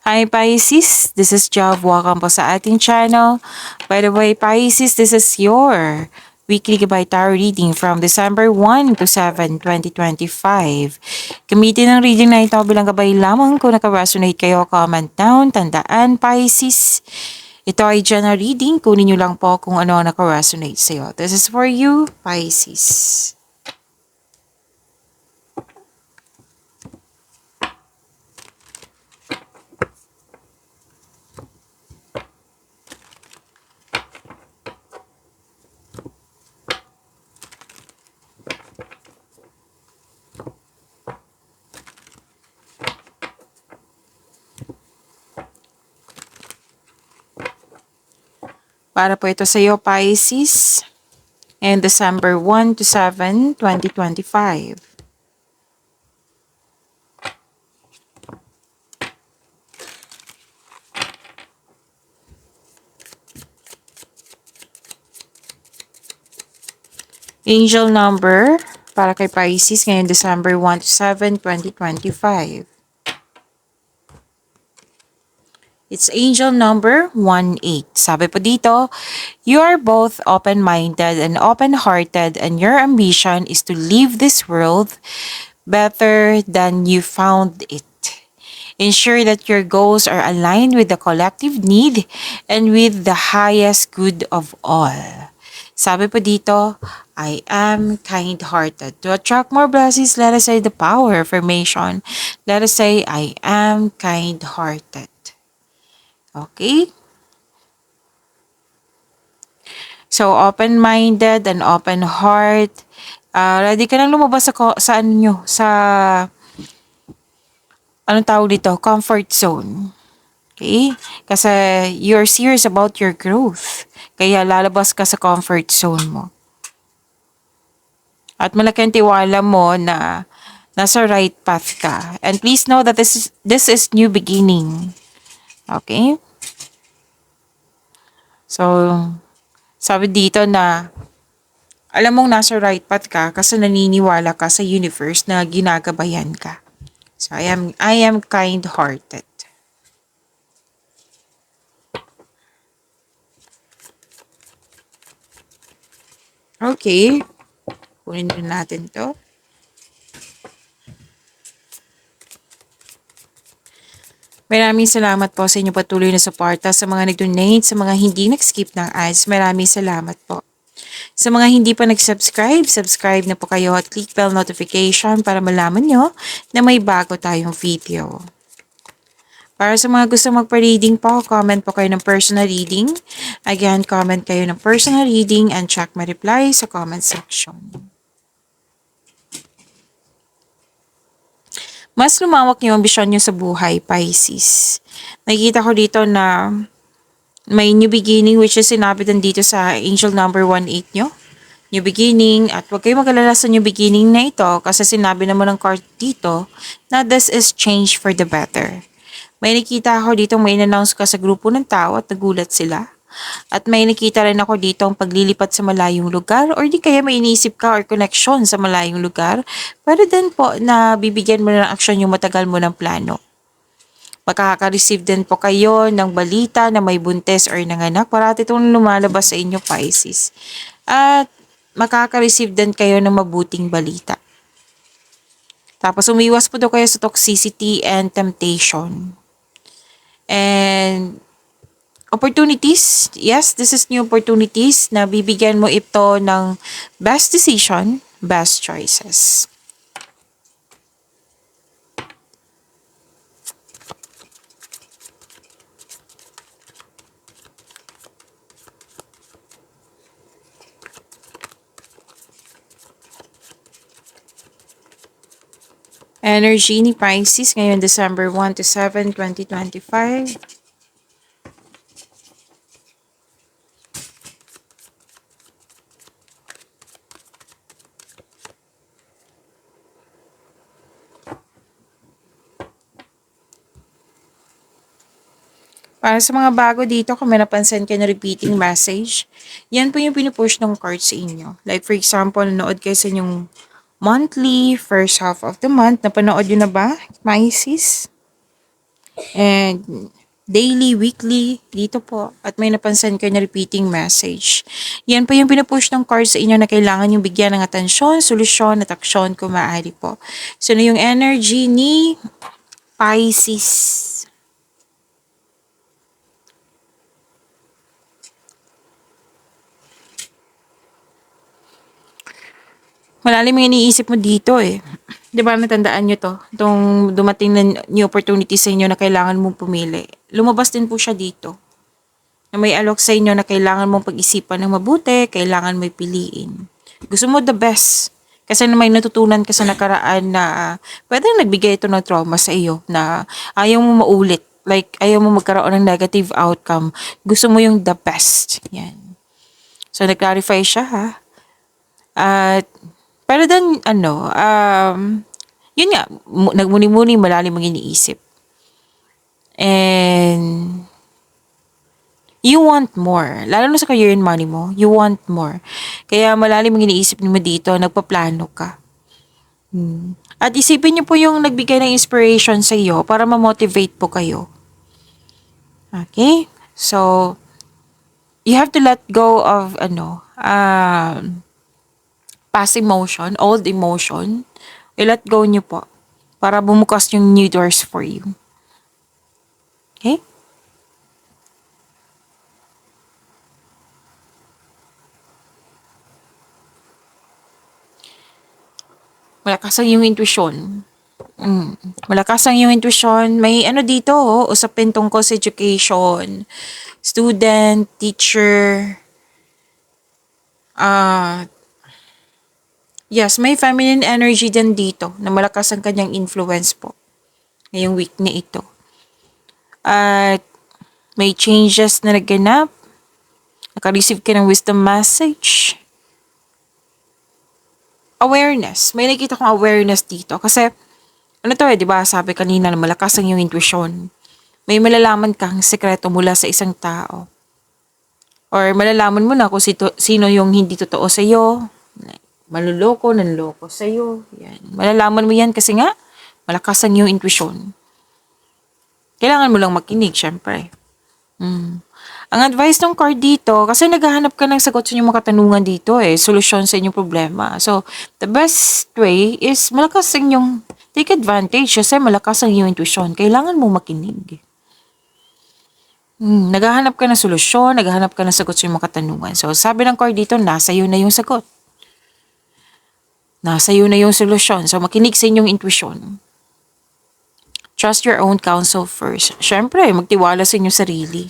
Hi Pisces, this is Job. Welcome po sa ating channel. By the way, Pisces, this is your weekly Gabay Tarot reading from December 1 to 7, 2025. Gamitin ang reading na ito bilang gabay lamang. Kung naka-resonate kayo, comment down. Tandaan, Pisces, ito ay general reading. Kunin nyo lang po kung ano ang naka-resonate sa'yo. This is for you, Pisces. Para po ito sa iyo, Pisces, and December 1 to 7, 2025. Angel number para kay Pisces ngayon December 1 to 7, 2025. It's angel number 18. Sabi po dito, you are both open-minded and open-hearted and your ambition is to leave this world better than you found it. Ensure that your goals are aligned with the collective need and with the highest good of all. Sabi po dito, I am kind-hearted. To attract more blessings, let us say the power of affirmation. Let us say, I am kind-hearted. Okay? So, open-minded and open heart. Ready ka nang lumabas sa ano nyo, sa, anong tawag dito, comfort zone. Okay? Kasi you're serious about your growth. Kaya lalabas ka sa comfort zone mo. At malaki ang tiwala mo na nasa right path ka. And please know that this is new beginning. Okay? So, sabi dito na alam mong nasa right path ka kasi naniniwala ka sa universe na ginagabayan ka. So, I am kind-hearted. Okay. Kunin din natin to. Maraming salamat po sa inyo patuloy na suporta, sa mga nag-donate, sa mga hindi nag-skip ng ads. Maraming salamat po. Sa mga hindi pa nag-subscribe, subscribe na po kayo at click bell notification para malaman nyo na may bago tayong video. Para sa mga gusto magpa-reading po, comment po kayo ng personal reading. Again, comment kayo ng personal reading and check my reply sa comment section. Mas lumawak yung ambisyon nyo sa buhay, Pisces. Nakikita ko dito na may new beginning which is sinabi din dito sa angel number 18 nyo. New beginning at huwag kayo mag-alala sa new beginning na ito kasi sinabi naman ng card dito na this is change for the better. May nakita ako dito may in-announce ka sa grupo ng tao at nagulat sila. At may nakita rin ako dito ang paglilipat sa malayong lugar or di kaya may inisip ka or connection sa malayong lugar. Pero din po na bibigyan mo ng aksyon yung matagal mo ng plano. Makaka-receive din po kayo ng balita na may buntes or nanganak. Parati itong lumalabas sa inyo, Pisces. At makaka-receive din kayo ng mabuting balita. Tapos umiwas po daw kayo sa toxicity and temptation. And opportunities, yes, this is new opportunities na bibigyan mo ito ng best decision, best choices. Energy ni Pisces ngayon December 1 to 7, 2025. Para sa mga bago dito, kung may napansin kayo na repeating message, yan po yung pinupush ng card sa inyo. Like for example, nanood kayo sa inyong monthly, first half of the month. Napanood yun na ba, Pisces? And daily, weekly, dito po. At may napansin kayo na repeating message. Yan po yung pinupush ng cards sa inyo na kailangan yung bigyan ng atensyon, solusyon at aksyon kung maaari po. So, na yung energy ni Pisces. Malalim yung iniisip mo dito eh. Di ba natandaan nyo to? Itong dumating na new opportunity sa inyo na kailangan mong pumili. Lumabas din po siya dito. Na may alok sa inyo na kailangan mong pag-isipan ng mabuti, kailangan may piliin. Gusto mo the best. Kasi na may natutunan ka sa nakaraan na pwedeng nagbigay ito ng trauma sa iyo na ayaw mo maulit. Like, ayaw mo magkaroon ng negative outcome. Gusto mo yung the best. Yan. So, nag-clarify siya ha. At pero then, yun nga, nagmuni-muni, malalim ang iniisip. And, you want more. Lalo na sa career and money mo, you want more. Kaya malalim ang iniisip mo dito, nagpaplano ka. At isipin niyo po yung nagbigay ng inspiration sa iyo para ma-motivate po kayo. Okay? So, you have to let go of, past emotion, old emotion, i-let go nyo po para bumukas yung new doors for you. Okay? Malakas ang iyong intuition. Malakas ang iyong intuition. May dito, usapin tungkol sa education, student, teacher, yes, may feminine energy din dito na malakas ang kanyang influence po ngayong week na ito. At may changes na naganap. Naka-receive ka ng wisdom message. Awareness. May nakita kong awareness dito. Kasi, di ba, sabi kanina na malakas ang iyong intuition. May malalaman kang sekreto mula sa isang tao. Or malalaman mo na kung sino yung hindi totoo sa iyo. Manloloko, nanloko sa iyo. Yan. Malalaman mo yan kasi nga, malakas ang iyong intuition. Kailangan mo lang makinig, syempre. Ang advice ng card dito, kasi naghahanap ka ng sagot sa inyong mga katanungan dito solusyon sa inyong problema. So, the best way is malakas ang inyong, take advantage kasi malakas ang iyong intuition. Kailangan mo makinig. Naghahanap ka ng solusyon, naghahanap ka ng sagot sa inyong mga katanungan. So, sabi ng card dito, nasa iyo na yung sagot. Nasa iyo na yung solusyon. So, makinig sa inyong intuition. Trust your own counsel first. Siyempre, magtiwala sa inyong sarili.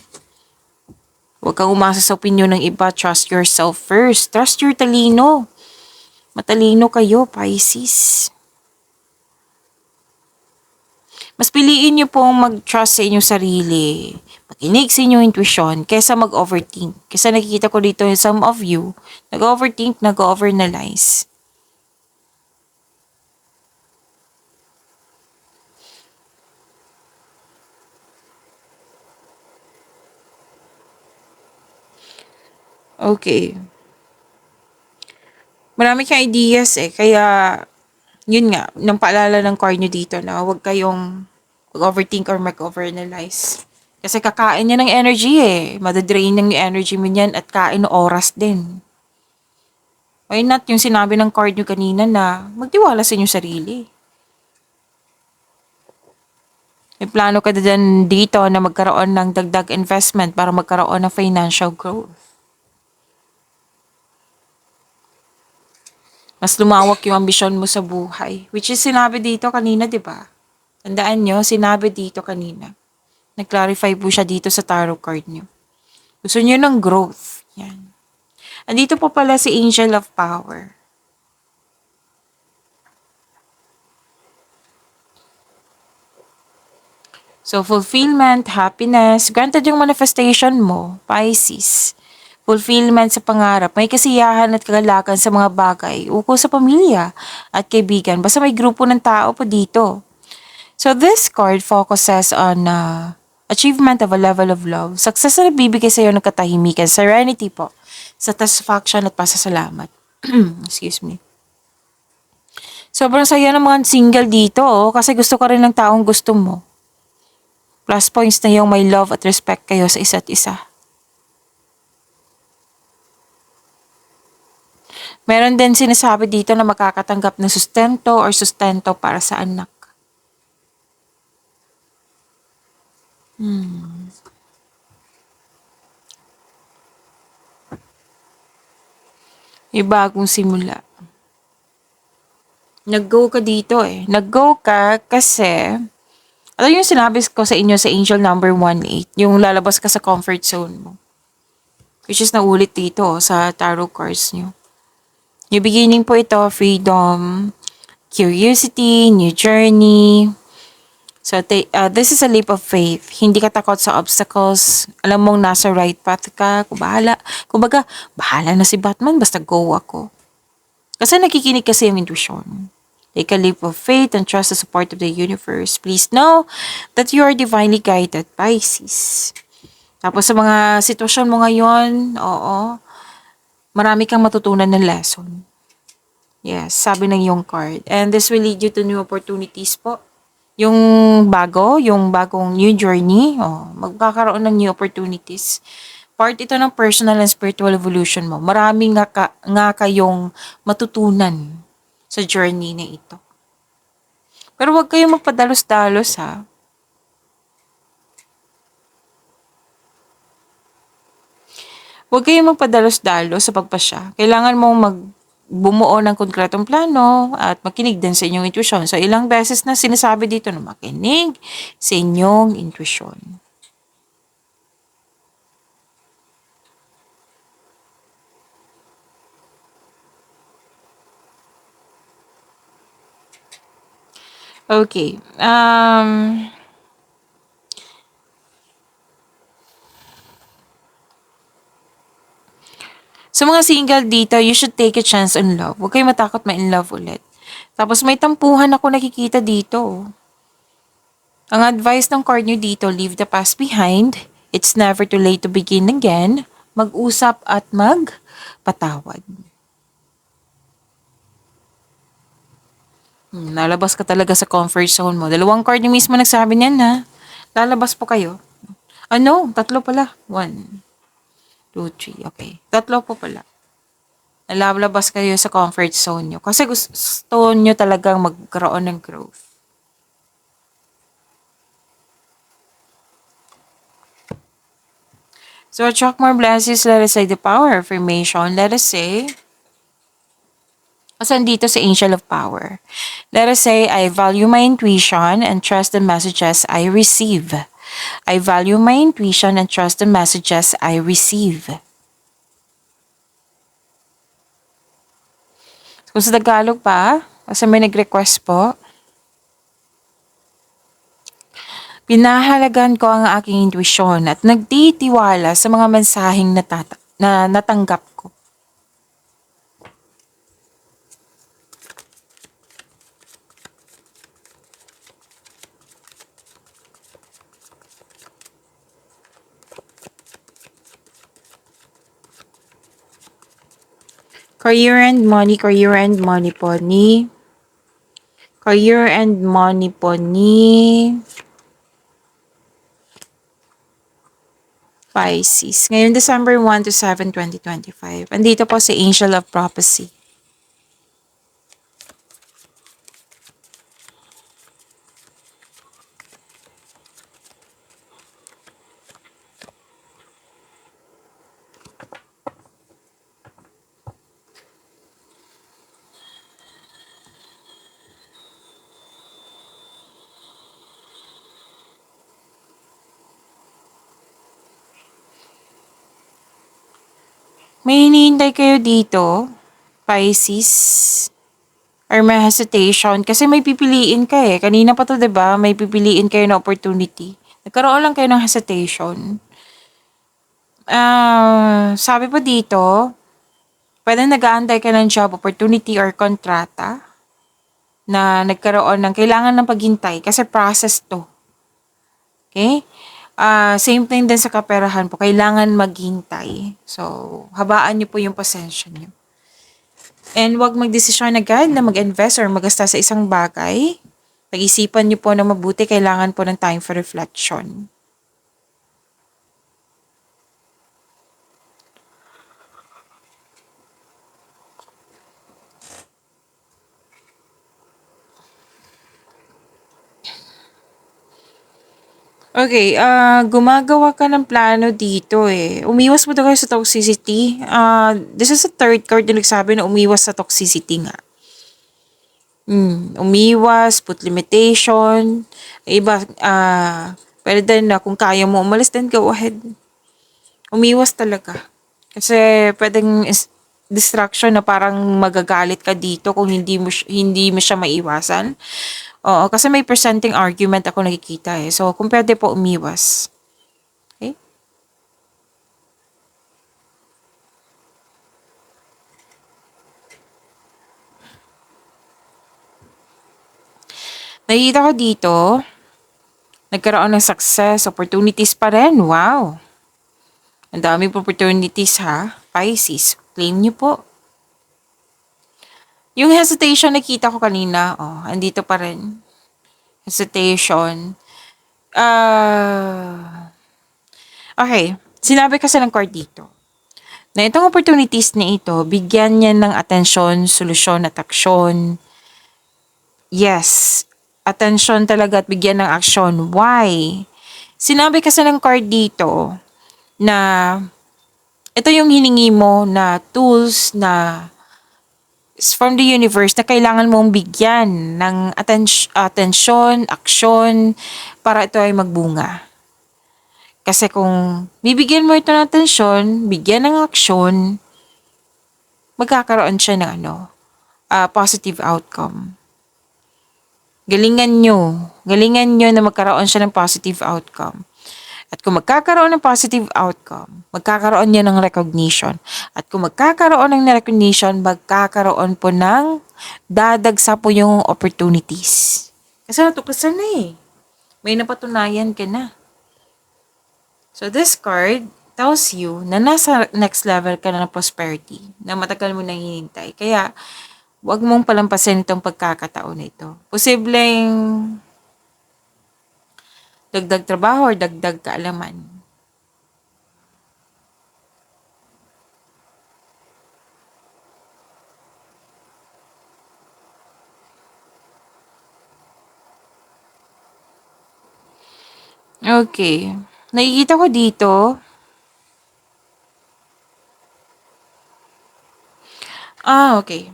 Huwag kang umasa sa opinion ng iba. Trust yourself first. Trust your talino. Matalino kayo, Pisces. Mas piliin niyo pong mag-trust sa inyong sarili. Makinig sa inyong intuition kesa mag-overthink. Kasi nakikita ko dito some of you, nag-overthink, nag-overanalyze. Okay. Marami kang ideas kaya yun nga, nang paalala ng card nyo dito na huwag kayong mag-overthink or mag-overanalyze. Kasi kakain niya ng energy Madadrain ng energy mo niyan at kain ng oras din. Why not yung sinabi ng card nyo kanina na magtiwala sa inyong sarili. May plano ka din dito na magkaroon ng dagdag investment para magkaroon ng financial growth. Mas lumawak yung ambisyon mo sa buhay. Which is sinabi dito kanina, di ba? Tandaan nyo, sinabi dito kanina. Nag-clarify po siya dito sa tarot card nyo. Gusto nyo ng growth. Yan. Andito po pala si Angel of Power. So, fulfillment, happiness, granted yung manifestation mo, Pisces. Fulfillment sa pangarap, may kasiyahan at kagalakan sa mga bagay, ukol sa pamilya at kaibigan. Basta may grupo ng tao po dito. So this card focuses on achievement of a level of love. Success na nabibigay sa iyo ng katahimikan, serenity po, satisfaction at pasasalamat. Excuse me. Sobrang saya ng mga single dito kasi gusto ka rin ng taong gusto mo. Plus points na yung may love at respect kayo sa isa't isa. Meron din sinasabi dito na makakatanggap ng sustento or sustento para sa anak. May bagong simula. Nag-go ka dito eh. Nag-go ka kasi, ano yung sinabi ko sa inyo sa angel number 18, yung lalabas ka sa comfort zone mo. Which is naulit dito sa tarot cards nyo. New beginning po ito, freedom, curiosity, new journey. So, this is a leap of faith. Hindi ka takot sa obstacles. Alam mong nasa right path ka. Kumbaga, bahala na si Batman, basta go ako. Kasi nakikinig kasi yung intuition. Take a leap of faith and trust the support of the universe. Please know that you are divinely guided, Pisces. Tapos sa mga sitwasyon mo ngayon, oo, marami kang matutunan ng lesson. Yes, sabi ng yung card. And this will lead you to new opportunities po. Yung bagong new journey, magkakaroon ng new opportunities. Part ito ng personal and spiritual evolution mo. Marami nga kayong matutunan sa journey na ito. Pero huwag kayong magpadalos-dalos ha. Huwag kayong magpadalos-dalos sa pagpasya. Kailangan mong bumuo ng konkretong plano at makinig din sa inyong intuition. So, ilang beses na sinasabi dito na makinig sa inyong intuition. Okay. Sa mga single dito, you should take a chance on love. Huwag kayo matakot ma-in love ulit. Tapos may tampuhan ako nakikita dito. Ang advice ng card nyo dito, leave the past behind. It's never too late to begin again. Mag-usap at magpatawad. Nalabas ka talaga sa comfort zone mo. Dalawang card yung mismo nagsabi niyan ha. Lalabas po kayo. Ano? Tatlo pala. 1, 2, 3. Okay. Tatlo po pala. Nalalabas kayo sa comfort zone nyo. Kasi gusto nyo talagang magkaroon ng growth. So, attract more blessings. Let us say the power affirmation. Let us say, kasi dito sa Angel of Power. Let us say, I value my intuition and trust the messages I receive. I value my intuition and trust the messages I receive. Kung sa Tagalog pa, kasi may nag-request po, pinahalagan ko ang aking intuition at nagtitiwala sa mga mensaheng na natanggap ko. Career and money po ni Career and money po ni Pisces. Ngayon, December 1 to 7, 2025. Andito po si Angel of Prophecy. May hinihintay kayo dito, Pisces, or may hesitation kasi may pipiliin ka eh. Kanina pa to, 'di ba? May pipiliin kayo na opportunity. Nagkaroon lang kayo ng hesitation. Sabi po dito, pwede nag-aantay ka ng job opportunity or kontrata na nagkaroon ng kailangan ng paghintay kasi process to. Okay? Same thing din sa kaperahan po. Kailangan maghintay. So, habaan niyo po yung pasensya niyo. And wag magdesisyon agad na mag-invest or magasta sa isang bagay Pag-isipan niyo po na mabuti, kailangan po ng time for reflection. Okay, gumagawa ka ng plano dito eh. Umiwas mo daw kayo sa toxicity. This is a third card na nagsabi na umiwas sa toxicity nga. Umiwas, put limitation. Iba, pwede din na kung kaya mo umalis, then go ahead. Umiwas talaga. Kasi pwedeng distraction na parang magagalit ka dito kung hindi mo siya maiwasan. Oo, kasi may presenting argument ako nakikita eh. So, kung pwede po umiwas. Okay? Nakikita ko dito, nagkaroon ng success, opportunities pa rin. Wow! Ang dami po opportunities ha. Pisces, claim niyo po. Yung hesitation nakita ko kanina, andito pa rin. Hesitation. Okay, sinabi kasi ng card dito na itong opportunities na ito, bigyan niya ng atensyon, solusyon at aksyon. Yes, atensyon talaga at bigyan ng aksyon. Why? Sinabi kasi ng card dito na ito yung hiningi mo na tools na from the universe na kailangan mong bigyan ng atensyon, aksyon para ito ay magbunga. Kasi kung bibigyan mo ito ng atensyon, bigyan ng aksyon, magkakaroon siya ng positive outcome. Galingan nyo na magkaroon siya ng positive outcome. At kung magkakaroon ng positive outcome, magkakaroon niya ng recognition. At kung magkakaroon ng recognition, magkakaroon po ng dadagsa po yung opportunities. Kasi natuklasan na eh. May napatunayan ka na. So this card tells you na nasa next level ka na ng prosperity, na matagal mo nang hinintay. Kaya, huwag mong palampasin itong pagkakataon na ito. Posibleng dagdag trabaho or dagdag kaalaman. Okay. Nakikita ko dito, okay.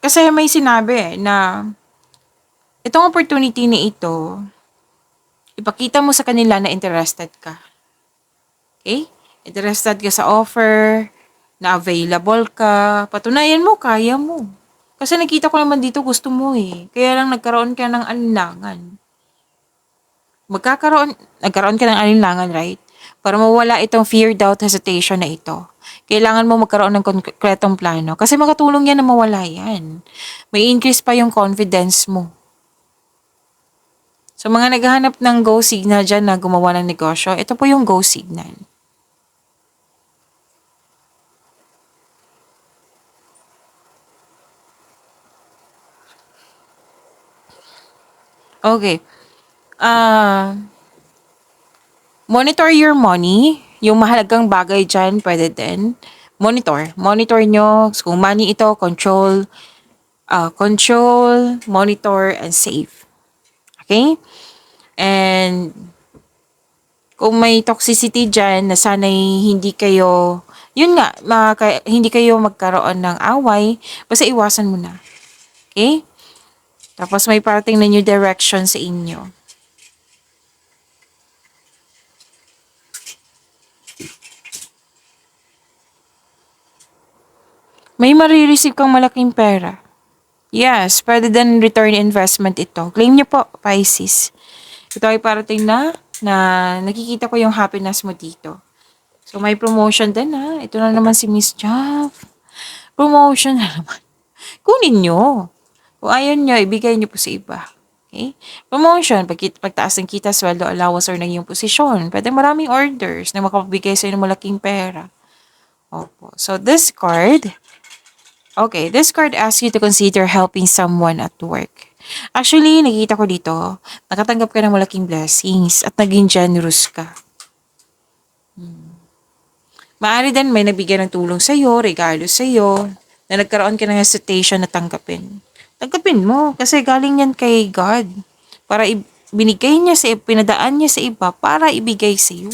Kasi may sinabi na itong opportunity na ito, ipakita mo sa kanila na interested ka. Okay? Interested ka sa offer, na available ka, patunayan mo, kaya mo. Kasi nakita ko naman dito gusto mo eh. Kaya lang nagkaroon ka ng alinlangan. Nagkaroon ka ng alinlangan, right? Para mawala itong fear, doubt, hesitation na ito. Kailangan mo magkaroon ng konkretong plano. Kasi makatulong yan na mawala yan. May increase pa yung confidence mo. So, mga naghahanap ng go signal dyan na gumawa ng negosyo, ito po yung go signal. Okay. Monitor your money. Yung mahalagang bagay dyan, pwede din. Monitor nyo. So, kung money ito, control, monitor, and save. Okay? And, kung may toxicity dyan, na sana'y hindi kayo, yun nga, hindi kayo magkaroon ng away, basta iwasan mo na. Okay? Tapos may parating na new direction sa inyo. May marireceive kang malaking pera. Yes, pwede din return investment ito. Claim niyo po, Pisces. Ito ay parating na nakikita ko yung happiness mo dito. So, may promotion din ha. Ito na naman si Miss Jaff. Promotion na naman. Kunin nyo. Kung ayaw nyo, ibigay nyo po sa iba. Okay? Promotion, pagtaas ng kita, sweldo, allowance, or ng iyong posisyon. Pwede maraming orders na makapabigay sa inyo ng malaking pera. Opo. So, this card asks you to consider helping someone at work. Actually, nakikita ko dito, nakatanggap ka ng malaking blessings at naging generous ka. Maaari din may nabigyan ng tulong sa'yo, regalo sa'yo, na nagkaroon ka ng hesitation na tanggapin. Tanggapin mo kasi galing yan kay God. Para binigay niya sa pinadaan niya sa iba para ibigay sa iyo.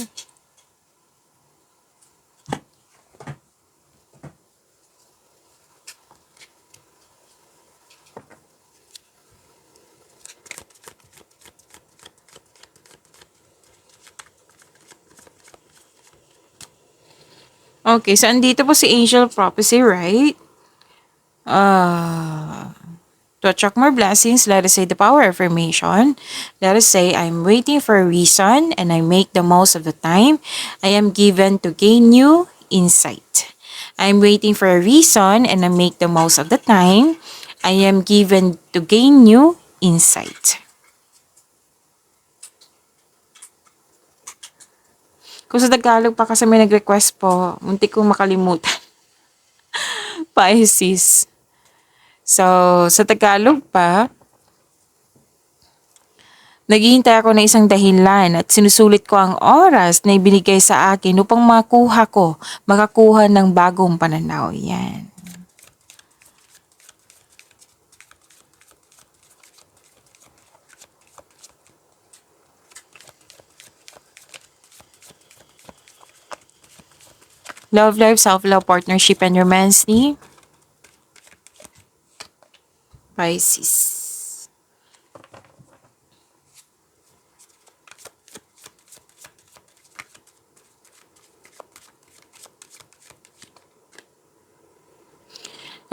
Okay, so andito po si Angel Prophecy, right? Uh, to attract more blessings, let us say the power affirmation. Let us say, I'm waiting for a reason and I make the most of the time I am given to gain new insight. I'm waiting for a reason and I make the most of the time I am given to gain new insight. Kung sa Tagalog pa kasi may nag-request po, muntik kong makalimutan. Pisces. So, sa Tagalog pa, naghihintay ako ng isang dahilan at sinusulit ko ang oras na ibinigay sa akin upang makakuha ng bagong pananaw. Yan. Love life, self-love, partnership, and romance ni Pisces.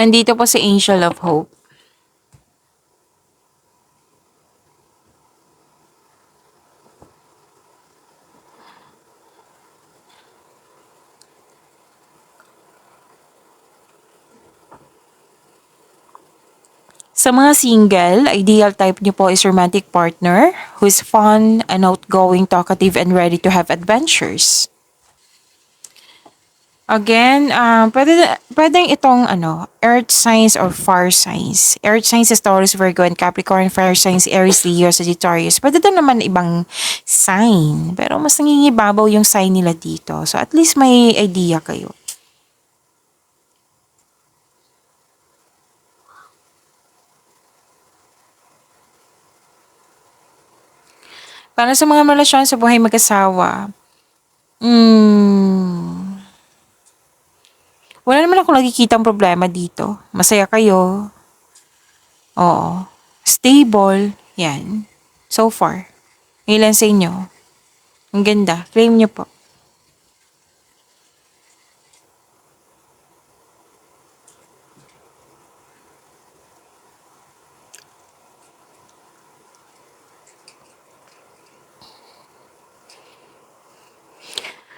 Nandito po si Angel of Hope. Sa mga single, ideal type niyo po is romantic partner who is fun and outgoing, talkative, and ready to have adventures. Again, pwedeng itong earth signs or fire signs. Earth signs is Taurus, Virgo, and Capricorn. Fire signs, Aries, Leo, Sagittarius. Pwede din naman ibang sign. Pero mas nangingibabaw yung sign nila dito. So at least may idea kayo. Para sa mga relasyon sa buhay mag-asawa, wala naman ako nakikitang problema dito. Masaya kayo. Oo. Stable. Yan. So far. Ilan sa inyo? Ang ganda. Claim nyo po.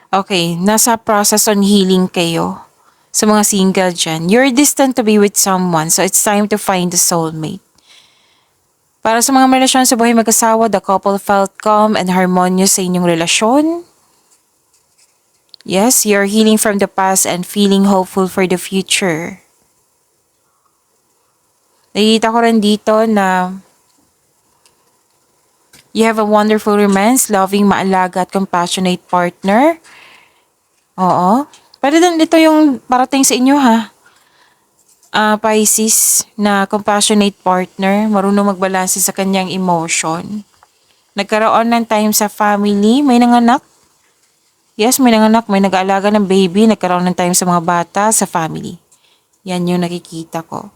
Okay. Nasa process on healing kayo. Sa mga single dyan. You're destined to be with someone. So it's time to find the soulmate. Para sa mga relasyon sa buhay mag-asawa, the couple felt calm and harmonious sa inyong relasyon. Yes, you're healing from the past and feeling hopeful for the future. Nakikita ko rin dito na you have a wonderful romance, loving, maalaga at compassionate partner. Oo. Pero din ito yung parating sa inyo ha. Pisces na compassionate partner, marunong magbalanse sa kanyang emotion. Nagkaroon ng time sa family, may nanganak. Yes, may nanganak, may nag-aalaga ng baby, nagkaroon ng time sa mga bata, sa family. Yan yung nakikita ko.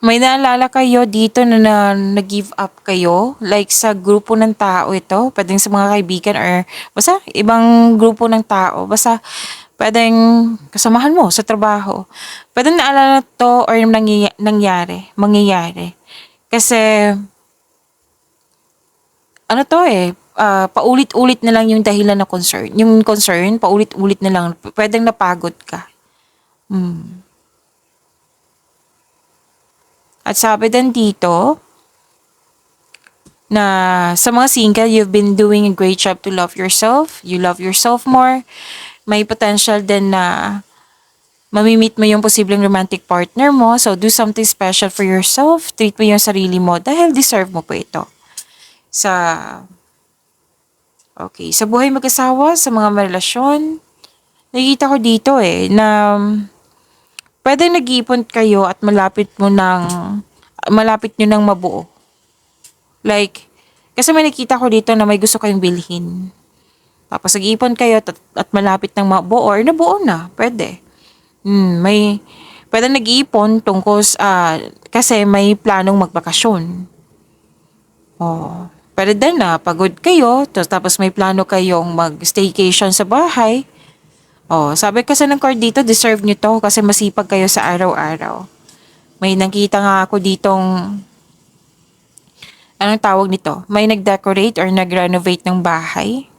May naalala kayo dito na nag-give up kayo? Like sa grupo ng tao ito? Pwedeng sa mga kaibigan or basta ibang grupo ng tao. Basta pwedeng kasamahan mo sa trabaho. Pwedeng naalala to or mangyayari. Kasi ano to paulit-ulit na lang yung dahilan na concern. Yung concern, paulit-ulit na lang. Pwedeng napagod ka. At sabi din dito, na sa mga single, you've been doing a great job to love yourself. You love yourself more. May potential din na mamimit mo yung posibleng romantic partner mo. So, do something special for yourself. Treat mo yung sarili mo dahil deserve mo po ito. Sa, okay, sa buhay mag-asawa, sa mga relasyon, nakikita ko dito na pwede nag-iipon kayo at malapit nyo ng mabuo. Like, kasi may nakita ko dito na may gusto kayong bilhin. Tapos nag-iipon kayo at malapit ng mabuo or nabuo na, pwede. Pwede nag-iipon kasi may planong magbakasyon. Oh, pwede din na pagod kayo, tapos may plano kayong mag-staycation sa bahay. Oh, sabi kasi ng card dito, deserve nyo to kasi masipag kayo sa araw-araw. May nakita nga ako ditong, anong tawag nito? May nag-decorate or nag-renovate ng bahay.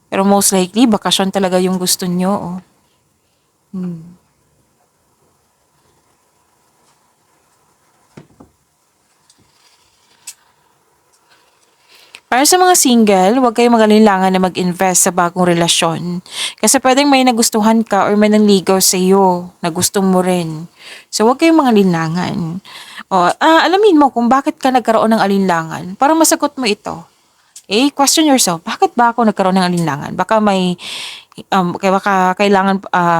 Pero most likely, bakasyon talaga yung gusto nyo. Oh. Para sa mga single, huwag kayong mag-alinlangan na mag-invest sa bagong relasyon. Kasi pwedeng may nagustuhan ka or may nanligaw sa iyo na gusto mo rin. So, huwag kayong mag-alinlangan. Alamin mo kung bakit ka nagkaroon ng alinlangan para masagot mo ito. Question yourself, bakit ba ako nagkaroon ng alinlangan? Baka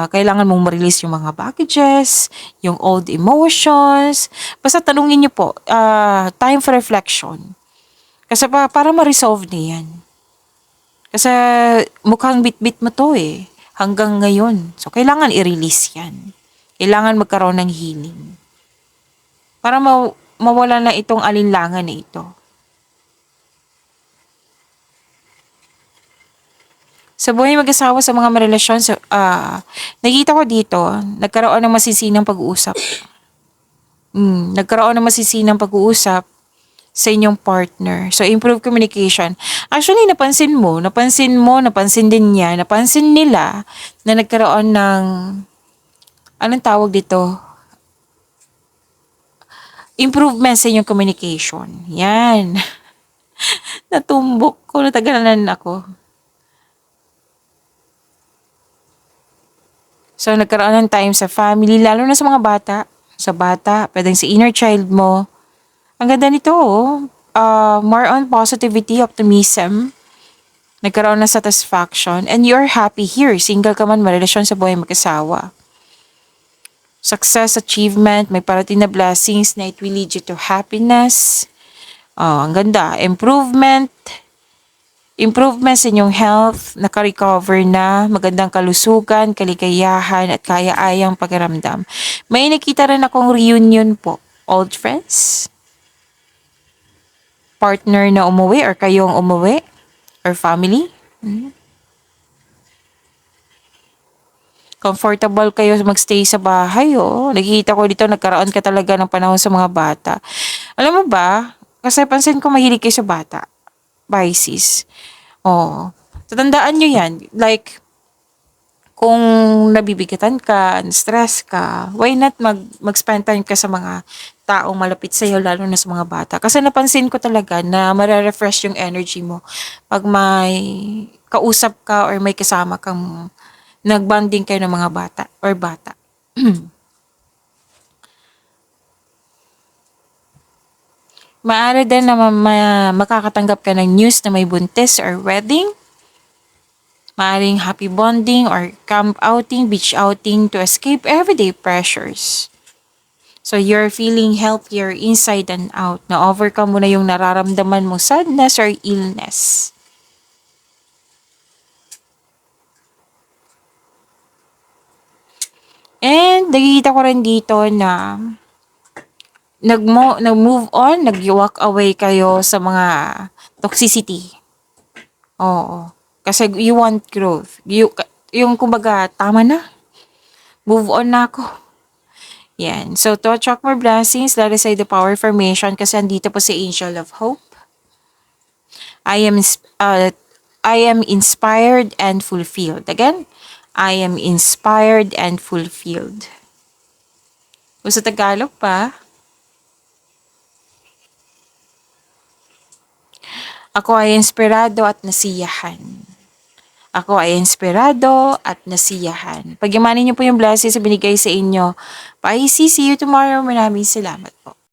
kailangan mong ma-release yung mga baggages, yung old emotions. Basta tanungin niyo po, time for reflection. Kasi para ma-resolve niya yan. Kasi mukhang bit-bit mo to hanggang ngayon. So, kailangan i-release yan. Kailangan magkaroon ng healing. Para mawala na itong alinlangan na ito. Sa buhay mag-asawa sa mga relasyon, nakita ko dito, nagkaroon ng masisinang pag-uusap. Nagkaroon ng masisinang pag-uusap sa inyong partner. So, improve communication. Actually, napansin din niya, napansin nila na nagkaroon ng, anong tawag dito? Improvement sa inyong communication. Yan. Natumbok ko, natagalan ako. So, nagkaroon ng time sa family, lalo na sa mga bata. Sa bata, pwedeng sa inner child mo. Ang ganda nito, more on positivity, optimism. Nagkaroon ng satisfaction. And you're happy here. Single ka man, marelasyon sa buhay mag-asawa. Success, achievement, may parating na blessings na it will lead you to happiness. Ang ganda. Improvement sa inyong health, naka-recover na, magandang kalusugan, kaligayahan, at kaya-ayang pakiramdam. May nakita rin akong reunion po. Old friends? Partner na umuwi or kayong umuwi? Or family? Comfortable kayo magstay sa bahay, Nakikita ko dito, nagkaroon ka talaga ng panahon sa mga bata. Alam mo ba, kasi pansin ko mahilig kayo sa bata. Pisces. Tatandaan nyo yan. Like, kung nabibigatan ka, stress ka, why not mag-spend time ka sa mga taong malapit sa'yo, lalo na sa mga bata. Kasi napansin ko talaga na marerefresh yung energy mo pag may kausap ka or may kasama kang nagbanding kayo ng mga bata or bata. Maaari din na makakatanggap ka ng news na may buntis or wedding. Maaring happy bonding or camp outing, beach outing to escape everyday pressures. So you're feeling healthier inside and out. Na-overcome mo na yung nararamdaman mo sadness or illness. And nakikita ko rin dito na nag-move on, nag-walk away kayo sa mga toxicity. Oo. Kasi you want growth. Yung kumbaga, tama na. Move on na ako. Yan. So, to attract more blessings, let us say the power formation kasi andito po si Angel of Hope. I am inspired and fulfilled. Again, I am inspired and fulfilled. Kung sa Tagalog pa, Ako ay inspirado at nasiyahan. Ako ay inspirado at nasiyahan. Pagyamanin niyo po yung blessings na binigay sa inyo. Pisces, see you tomorrow. Maraming salamat po.